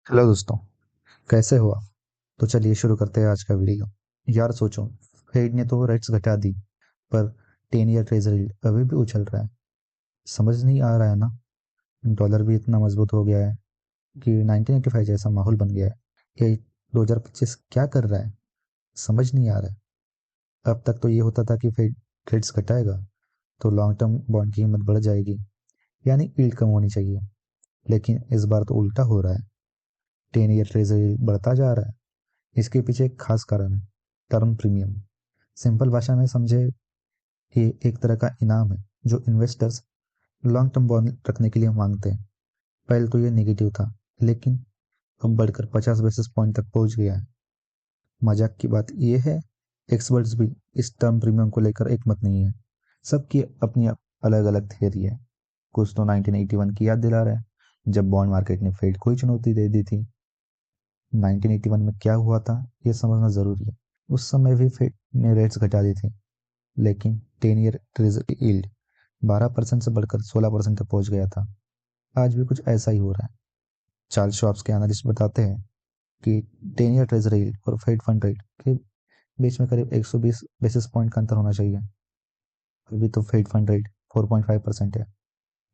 Hello दोस्तों, कैसे हो आप? तो चलिए शुरू करते हैं आज का वीडियो। यार सोचो, फेड ने तो रेट्स घटा दी, पर 10 ईयर ट्रेजरी अभी भी उछल रहा है। समझ नहीं आ रहा है ना। डॉलर भी इतना मजबूत हो गया है कि 1985 जैसा माहौल बन गया है। ये 2025 क्या कर रहा है, समझ नहीं आ रहा है। अब तक तो ये होता था कि फेड रेट्स घटाएगा तो लॉन्ग टर्म बॉन्ड की कीमत बढ़ जाएगी, यानी यील्ड कम होनी चाहिए। लेकिन इस बार तो उल्टा हो रहा है। 10 ईयर ट्रेजरी बढ़ता जा रहा है। इसके पीछे एक खास कारण है, टर्म प्रीमियम। सिंपल भाषा में समझे, ये एक तरह का इनाम है जो इन्वेस्टर्स लॉन्ग टर्म बॉन्ड रखने के लिए मांगते हैं। पहले तो ये नेगेटिव था, लेकिन अब बढ़कर 50 बेसिस पॉइंट तक पहुंच गया है। मजाक की बात यह है, एक्सपर्ट्स भी इस टर्म प्रीमियम को लेकर एक मत नहीं है। सबकी अपनी अलग अलग थियरी है। कुछ तो 1981 की याद दिला रहे हैं, जब बॉन्ड मार्केट ने फेड को ही चुनौती दे दी थी। 1981 में क्या हुआ था, ये समझना जरूरी है। उस समय भी फेड ने रेट्स घटा दी थी, लेकिन 10 ईयर ट्रेजरी यील्ड 12% से बढ़कर 16% तक पहुंच गया था। आज भी कुछ ऐसा ही हो रहा है। चार्ल्स शॉप्स के एनालिस्ट बताते हैं कि 10 ईयर ट्रेजरी यील्ड और फेड फंड रेट के बीच में करीब 120 बेसिस पॉइंट का अंतर होना चाहिए। अभी तो फेड फंड रेट 4.5% है,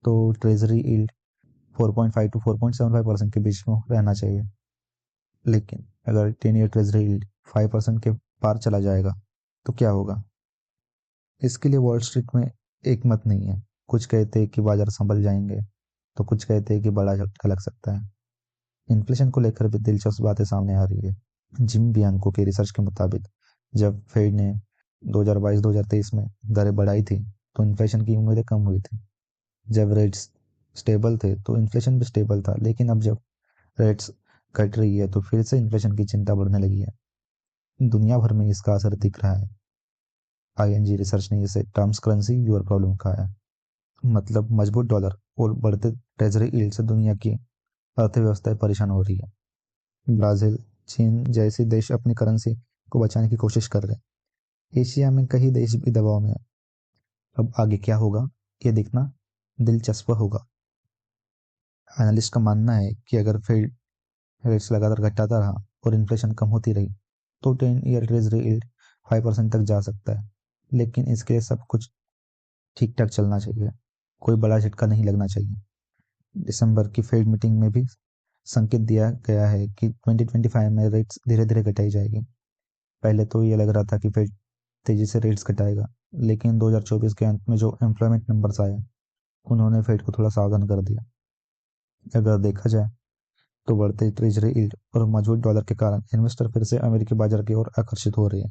तो ट्रेजरी यील्ड 4.5 टू 4.75% के बीच में रहना चाहिए। लेकिन अगर 10 ईयर ट्रेजरी यील्ड 5% के पार चला जाएगा तो क्या होगा? इसके लिए वॉल स्ट्रीट में एक मत नहीं है। कुछ कहते हैं कि बाजार संभल जाएंगे, तो कुछ कहते हैं कि बड़ा झटका लग सकता है। इन्फ्लेशन को लेकर भी दिलचस्प बातें सामने आ रही है। जिम बियांको के रिसर्च के मुताबिक, जब फेड ने 2022-2023 में दरें बढ़ाई थी तो इन्फ्लेशन की उम्मीदें कम हुई थी। जब रेट्स स्टेबल थे तो इन्फ्लेशन भी स्टेबल था, लेकिन अब जब रेट्स घट रही है तो फिर से इन्फ्लेशन की चिंता बढ़ने लगी है। दुनिया भर में इसका असर दिख रहा है। आईएनजी रिसर्च ने इसे टर्म्स करेंसी यूर प्रॉब्लम कहा है। मतलब मजबूत डॉलर और बढ़ते ट्रेजरी यील्ड से दुनिया की अर्थव्यवस्था परेशान हो रही है। ब्राजील, चीन जैसे देश अपनी करेंसी को बचाने की कोशिश कर रहे हैं। एशिया में कई देश भी दबाव में है। अब आगे क्या होगा, ये देखना दिलचस्प होगा। एनालिस्ट का मानना है कि अगर फेड रेट्स लगातार घटाता रहा और इन्फ्लेशन कम होती रही तो 10 ईयर ट्रेजरी यील्ड 5% तक जा सकता है। लेकिन इसके लिए सब कुछ ठीक ठाक चलना चाहिए, कोई बड़ा झटका नहीं लगना चाहिए। दिसंबर की फेड मीटिंग में भी संकेत दिया गया है कि 2025 में रेट्स धीरे धीरे घटाई जाएगी। पहले तो ये लग रहा था कि फेड तेजी से रेट्स घटाएगा, लेकिन 2024 के अंत में जो एम्प्लॉयमेंट नंबर्स आए उन्होंने फेड को थोड़ा सावधान कर दिया। अगर देखा जाए तो बढ़ते ट्रेजरी यील्ड और मजबूत डॉलर के कारण इन्वेस्टर फिर से अमेरिकी बाजार की ओर आकर्षित हो रहे हैं।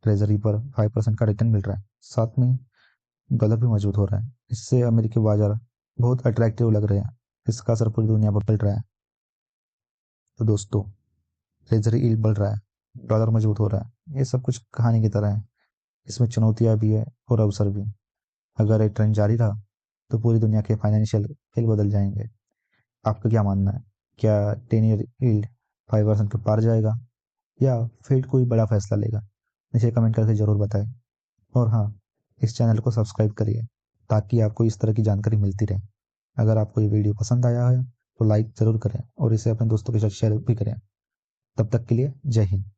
ट्रेजरी पर 5% का रिटर्न मिल रहा है, साथ में डॉलर भी मजबूत हो रहा है। इससे अमेरिकी बाजार बहुत अट्रैक्टिव लग रहे हैं। इसका असर पूरी दुनिया पर पड़ रहा है। तो दोस्तों, ट्रेजरी यील्ड बढ़ रहा है, डॉलर मजबूत हो रहा है, ये सब कुछ कहानी की तरह है। इसमें चुनौतियां भी है और अवसर भी। अगर ये ट्रेंड जारी रहा तो पूरी दुनिया के फाइनेंशियल खेल बदल जाएंगे। आपका क्या मानना है? क्या 10 ईयर यील्ड 5% के पार जाएगा, या फेड कोई बड़ा फैसला लेगा? नीचे कमेंट करके जरूर बताएं। और हाँ, इस चैनल को सब्सक्राइब करिए ताकि आपको इस तरह की जानकारी मिलती रहे। अगर आपको ये वीडियो पसंद आया है तो लाइक ज़रूर करें और इसे अपने दोस्तों के साथ शेयर भी करें। तब तक के लिए जय हिंद।